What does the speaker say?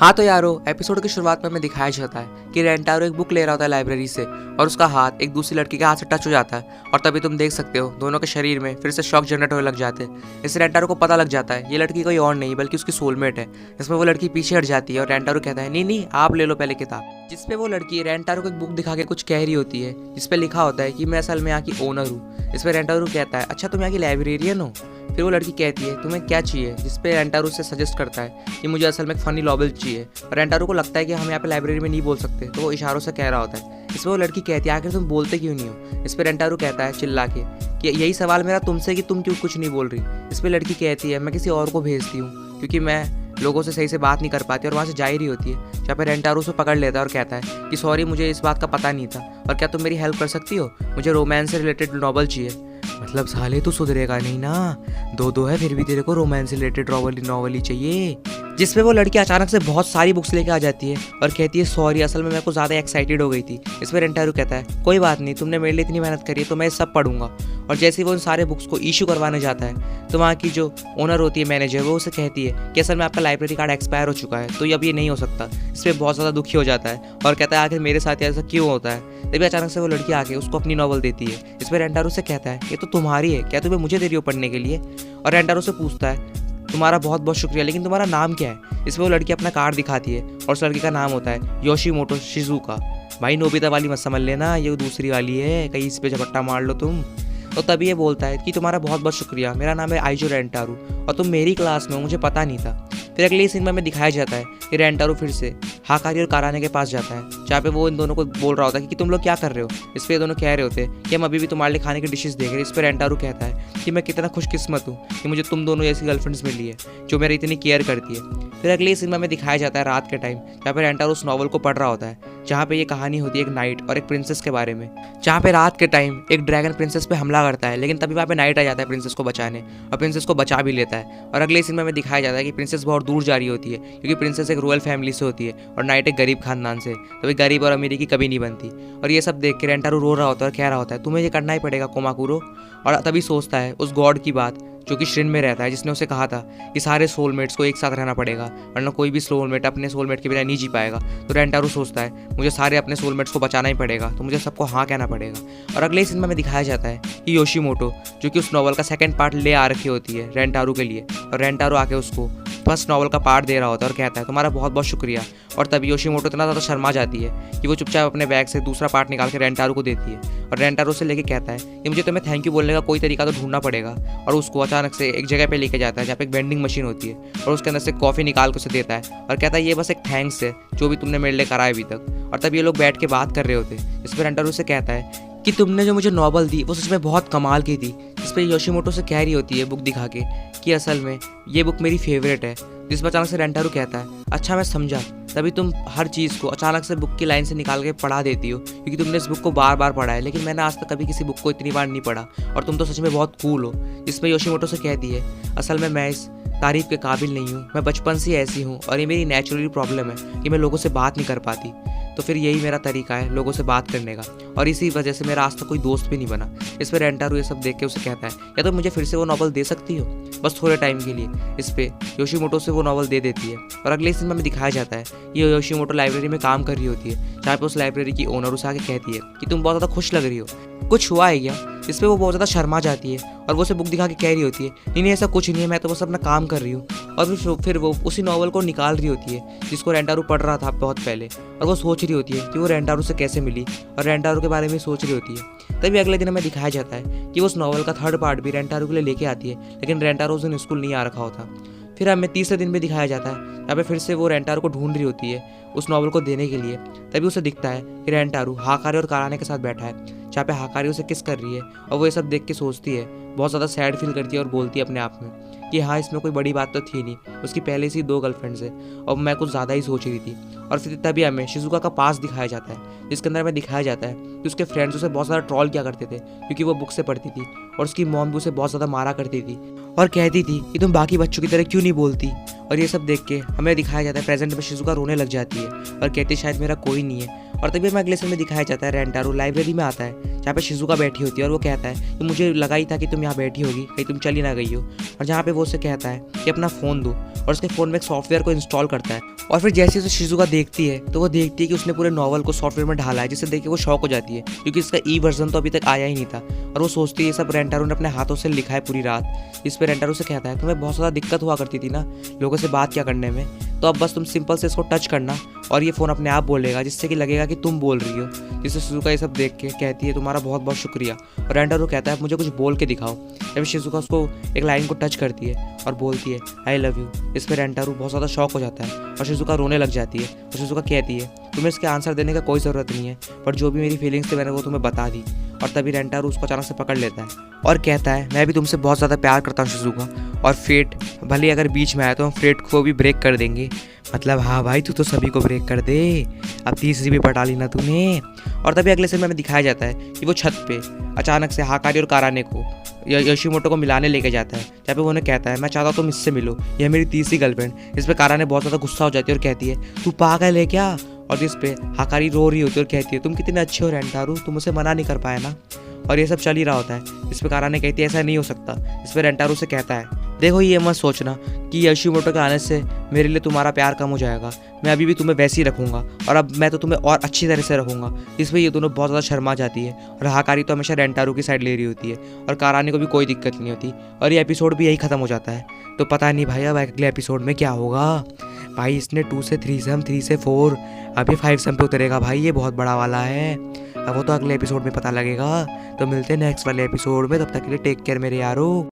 हाँ तो यारो, एपिसोड की शुरुआत में हमें दिखाया जाता है कि रेंटारो एक बुक ले रहा होता है लाइब्रेरी से और उसका हाथ एक दूसरी लड़की के हाथ से टच हो जाता है और तभी तुम देख सकते हो दोनों के शरीर में फिर से शॉक जनरेट होने लग जाते हैं। इससे रेंटारो को पता लग जाता है ये लड़की कोई और नहीं बल्कि उसकी सोलमेट है। इसमें वो लड़की पीछे हट जाती है और रेंटारो कहता है नहीं नहीं आप ले लो पहले किताब। जिसपे वो लड़की रेंटारो को एक बुक दिखा के कुछ कह रही होती है जिसपे लिखा होता है कि मैं असल में यहाँ की ओनर हूँ। इस पर रेंटारो कहता है अच्छा तुम यहाँ की लाइब्रेरियन हो। फिर वो लड़की कहती है तुम्हें क्या चाहिए, जिस पे रेंटारो से सजेस्ट करता है कि मुझे असल में एक फ़नी नॉवल चाहिए। और रेंटारो को लगता है कि हम यहाँ पे लाइब्रेरी में नहीं बोल सकते तो वो इशारों से कह रहा होता है। इस पर वो लड़की कहती है आखिर तुम बोलते क्यों नहीं हो। इस पर रेंटारो कहता है चिल्ला के कि यही सवाल मेरा तुमसे कि तुम क्यों कुछ नहीं बोल रही। इस पर लड़की कहती है मैं किसी और को भेजती हूँ क्योंकि मैं लोगों से सही से बात नहीं कर पाती और वहाँ से जा ही रही होती है। जहाँ पे रेंटारो से पकड़ लेता है और कहता है कि सॉरी मुझे इस बात का पता नहीं था और क्या तुम मेरी हेल्प कर सकती हो, मुझे रोमांस से रिलेटेड नॉवल चाहिए। मतलब साले तू सुधरेगा नहीं ना, दो है फिर भी तेरे को रोमांस से रिलेटेड नॉवल ही चाहिए। जिसमें वो लड़की अचानक से बहुत सारी बुक्स लेके आ जाती है और कहती है सॉरी असल में मैं कुछ ज़्यादा एक्साइटेड हो गई थी। इसमें रेंटारो कहता है कोई बात नहीं, तुमने मेरे लिए इतनी मेहनत करी है तो मैं सब पढ़ूंगा। और जैसे ही वो उन सारे बुक्स को इशू करवाने जाता है तो वहाँ की जो ओनर होती है मैनेजर वो उसे कहती है कि असल में आपका लाइब्रेरी कार्ड एक्सपायर हो चुका है तो अब ये नहीं हो सकता। इस पर बहुत ज़्यादा दुखी हो जाता है और कहता है आखिर मेरे साथ ऐसा क्यों होता है। तभी अचानक से वो लड़की आके उसको अपनी नॉवल देती है। इस पर रेंटारो से कहता है ये तो तुम्हारी है, क्या तुम्हें मुझे दे रही हो पढ़ने के लिए। और रेंटारो से पूछता है तुम्हारा बहुत बहुत शुक्रिया लेकिन तुम्हारा नाम क्या है। इसमें वो लड़की अपना कार्ड दिखाती है और उस लड़की का नाम होता है योशीमोटो शिजुका। भाई नोबिता वाली मत समझ लेना, ये दूसरी वाली है, कहीं इस पे झपट्टा मार लो तुम। तो तभी ये बोलता है कि तुम्हारा बहुत बहुत शुक्रिया, मेरा नाम है आइजो रेंटारो और तुम मेरी क्लास में हो, मुझे पता नहीं था। फिर अगले सीन में दिखाया जाता है कि रेंटारो फिर से हाकारी और काराने के पास जाता है जहाँ पे वो इन दोनों को बोल रहा होता है कि तुम लोग क्या कर रहे हो। इस पर दोनों कह रहे होते हैं कि हम अभी भी तुम्हारे लिए खाने की डिशेस देख रहे हैं। इस पर रेंटारो कहता है कि मैं कितना खुशकिस्मत हूँ कि मुझे तुम दोनों ऐसी गर्लफ्रेंड्स मिली है जो मेरी इतनी केयर करती है। फिर अगले सीन में दिखाया जाता है रात के टाइम जहाँ पे रेंटारो उस नॉवल को पढ़ रहा होता है जहाँ पे ये कहानी होती है एक नाइट और एक प्रिंसेस के बारे में। जहाँ पे रात के टाइम एक ड्रैगन प्रिंसेस पे हमला करता है लेकिन तभी वहाँ पे नाइट आ जाता है प्रिंसेस को बचाने और प्रिंसेस को बचा भी लेता है। और अगले सीन में दिखाया जाता है कि प्रिंसेस बहुत दूर जा रही होती है क्योंकि प्रिंसेस एक रॉयल फैमिली से होती है और नाइट एक गरीब खानदान से, तभी गरीब और अमीरी की कभी नहीं बनती। और ये सब देख के रेंटारो रो रहा होता है और कह रहा होता है तुम्हें ये करना ही पड़ेगा कोमाकुरो। और तभी सोचता है उस गॉड की बात जो कि श्रिन में रहता है जिसने उसे कहा था कि सारे सोलमेट्स को एक साथ रहना पड़ेगा वरना कोई भी सोलमेट अपने सोलमेट के बिना नहीं जी पाएगा। तो रेंटारो सोचता है मुझे सारे अपने सोलमेट्स को बचाना ही पड़ेगा तो मुझे सबको हाँ कहना पड़ेगा। और अगले सीन में दिखाया जाता है कि योशीमोटो जो कि उस नॉवल का सेकंड पार्ट ले आ रखी होती है रेंटारो के लिए और रेंटारो आके उसको फर्स्ट नॉवल का पार्ट दे रहा होता है और कहता है तुम्हारा बहुत बहुत शुक्रिया। और तभी योशीमोटो इतना ज़्यादा शर्मा जाती है कि वो चुपचाप अपने बैग से दूसरा पार्ट निकाल के रेंटारो को देती है और रेंटारो से लेके कहता है कि मुझे तुम्हें थैंक यू बोलने का कोई तरीका तो ढूंढना पड़ेगा। और उसको अचानक से एक जगह पे लेके जाता है जहाँ पे एक वेंडिंग मशीन होती है और उसके अंदर से कॉफ़ी निकाल के उसे देता है और कहता है ये बस एक थैंक्स है जो भी तुमने मेरे लिए करा है अभी तक। और तब ये लोग बैठ के बात कर रहे होते हैं। इस पर रेंटारो से कहता है कि तुमने जो मुझे नॉवल दी वो सच में बहुत कमाल की थी। इस पर योशीमोटो से कह रही होती है बुक दिखा के कि असल में ये बुक मेरी फेवरेट है। जिस पर अचानक से रेंटारो कहता है अच्छा मैं समझा, तभी तुम हर चीज़ को अचानक से बुक की लाइन से निकाल के पढ़ा देती हो क्योंकि तुमने इस बुक को बार बार पढ़ा है लेकिन मैंने आज तक कभी किसी बुक को इतनी बार नहीं पढ़ा और तुम तो सच में बहुत कूल हो। इसमें योशीमोटो से कहती है असल में मैं इस तारीफ के काबिल नहीं हूँ, मैं बचपन से ऐसी हूँ और ये मेरी नेचुरली प्रॉब्लम है कि मैं लोगों से बात नहीं कर पाती तो फिर यही मेरा तरीका है लोगों से बात करने का और इसी वजह से मेरा आज तक कोई दोस्त भी नहीं बना। इस पर रेंटारो ये सब देख के उसे कहता है या तो मुझे फिर से वो नॉवल दे सकती हो बस थोड़े टाइम के लिए। इस पे योशीमोटो से वो नॉवल दे देती है और अगले सीन में दिखाया जाता है ये योशीमोटो लाइब्रेरी में काम कर रही होती है जहाँ पे उस लाइब्रेरी की ओनर उसे आके कहती है कि तुम बहुत ज़्यादा खुश लग रही हो, कुछ हुआ है क्या। इस पर वो बहुत ज़्यादा शर्मा जाती है और वो उसे बुक दिखा के कह रही होती है नहीं नहीं ऐसा कुछ नहीं है, मैं तो बस अपना काम कर रही हूँ। और फिर वो उसी नॉवल को निकाल रही होती है जिसको रेंटारो पढ़ रहा था बहुत पहले और वो सोच रही होती है कि वो रेंटारो से कैसे मिली और रेंटारो के बारे में सोच रही होती है। तभी अगले दिन हमें दिखाया जाता है कि वो उस नॉवल का थर्ड पार्ट भी रेंटारो के लिए लेके आती है लेकिन रेंटारो उस दिन स्कूल नहीं आ रखा होता। फिर हमें तीसरे दिन भी दिखाया जाता है यहाँ पे फिर से वो रेंटारो को ढूंढ रही होती है उस नॉवल को देने के लिए। तभी उसे दिखता है कि रेंटारो हाकारी और काराने के साथ बैठा है जहाँ पे हाकारी उसे किस कर रही है और वो ये सब देख के सोचती है, बहुत ज़्यादा सैड फील करती है और बोलती है अपने आप में कि हाँ इसमें कोई बड़ी बात तो थी नहीं, उसकी पहले से ही 2 गर्लफ्रेंड्स है और मैं कुछ ज़्यादा ही सोच रही थी। और फिर तभी हमें शिजुका का पास दिखाया जाता है जिसके अंदर हमें दिखाया जाता है कि उसके फ्रेंड्स उसे बहुत ज़्यादा ट्रॉल किया करते थे क्योंकि वो बुक से पढ़ती थी और उसकी मॉम भी उसे बहुत ज़्यादा मारा करती थी और कहती थी कि तुम बाकी बच्चों की तरह क्यों नहीं बोलती। और ये सब देख के हमें दिखाया जाता है प्रेजेंट में शिजुका रोने लग जाती है और कहती है शायद मेरा कोई नहीं है और तभी हमें अगले सीन में दिखाया जाता है रेंटारो लाइब्रेरी में आता है जहाँ पे शिजुका बैठी होती है और वो कहता है कि मुझे लगा ही था कि तुम यहाँ बैठी होगी, कहीं तुम चली ना गई हो। और जहाँ पे वो उसे कहता है कि अपना फ़ोन दो और उसके फ़ोन में एक सॉफ्टवेयर को इंस्टॉल करता है। और फिर जैसे उसे शिजुका देखती है तो वो देखती है कि उसने पूरे नॉवल को सॉफ्टवेयर में ढाला है, जिसे देख के वो शॉक हो जाती है क्योंकि इसका ई वर्जन तो अभी तक आया ही नहीं था। और वो सोचती है ये सब रेंटारो ने अपने हाथों से लिखा है पूरी रात। इस पर रेंटारो से कहता है तुम्हें बहुत ज़्यादा दिक्कत हुआ करती थी ना लोगों से बात क्या करने में, तो अब बस तुम सिंपल से इसको टच करना और ये फ़ोन अपने आप बोलेगा, जिससे कि लगेगा कि तुम बोल रही हो। जिससे शिजुका ये सब देख के कहती है तुम्हारा बहुत बहुत शुक्रिया। और रेंटारो कहता है मुझे कुछ बोल के दिखाओ। जब शिजुका उसको एक लाइन को टच करती है और बोलती है आई लव यू। इस पर रेंटारो बहुत ज़्यादा शॉक हो जाता है और शिजुका रोने लग जाती है। और शिजुका कहती है तुम्हें इसके आंसर देने का कोई ज़रूरत नहीं है, पर जो भी मेरी फीलिंग्स थी मैंने वो तुम्हें बता दी। और तभी रेंटारो उसको अचानक से पकड़ लेता है और कहता है मैं भी तुमसे बहुत ज़्यादा प्यार करता हूँ शिजुका, और फेट भले अगर बीच में आया तो हम फेट को भी ब्रेक कर देंगे। मतलब हाँ भाई तू तो सभी को ब्रेक कर दे, अब तीसरी भी पटा ली ना तूने। और तभी अगले सीन में हमें दिखाया जाता है कि वो छत पे अचानक से हाकारी और काराने को योशिमोटो को मिलाने लेके जाता है, जहाँ पे वो उन्हें कहता है मैं चाहता हूँ तुम इससे मिलो, यह मेरी तीसरी गर्लफ्रेंड। इस पर काराने बहुत ज़्यादा गुस्सा हो जाती है और कहती है तू पागल है क्या। और इस पे हाकारी रो रही होती है और कहती है तुम कितने अच्छे हो रेंटारो, तुम उसे मना नहीं कर पाया ना। और ये सब चल ही रहा होता है। इस पर काराने कहती है ऐसा नहीं हो सकता। इस पर रेंटारो से कहता है देखो ये मत सोचना कि योशिमोटो के आने से मेरे लिए तुम्हारा प्यार कम हो जाएगा, मैं अभी भी तुम्हें वैसे ही रखूँगा और अब मैं तो तुम्हें और अच्छी तरह से रखूँगा। इस पर ये दोनों बहुत ज़्यादा शर्मा जाती है और हाकारी तो हमेशा रेंटारो की साइड ले रही होती है और काराने को भी कोई दिक्कत नहीं होती। और ये एपिसोड भी यही ख़त्म हो जाता है। तो पता नहीं भाई अब अगले एपिसोड में क्या होगा। भाई इसने 2 से 3 सम, 3 से 4, अभी 5 सम पे उतरेगा भाई, ये बहुत बड़ा वाला है। अब वो तो अगले एपिसोड में पता लगेगा। तो मिलते हैं नेक्स्ट वाले एपिसोड में, तब तक के लिए टेक केयर मेरे यारो।